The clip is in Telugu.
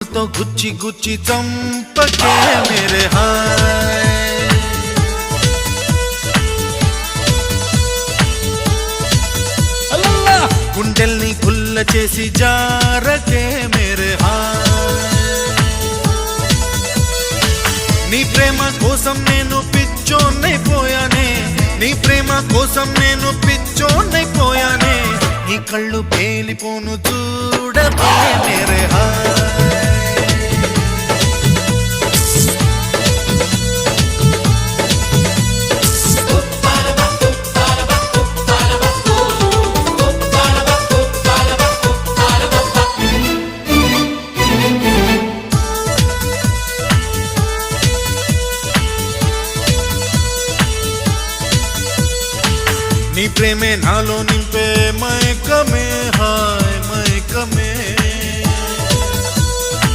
तो गुच्ची गुच्ची चंपके मेरे हाय गुंडెల్ని గుల్ల చేసి జారకే मेरे हाय నీ ప్రేమ కోసం నేను పిచ్చోన్నైపోయానే నీ ప్రేమ కోసం నేను పిచ్చోన్నైపోయానే నీ కళ్ళు పేలిపోను చూడకే मेरे हाय నీ ప్రేమే నాలో నింపే మైకమే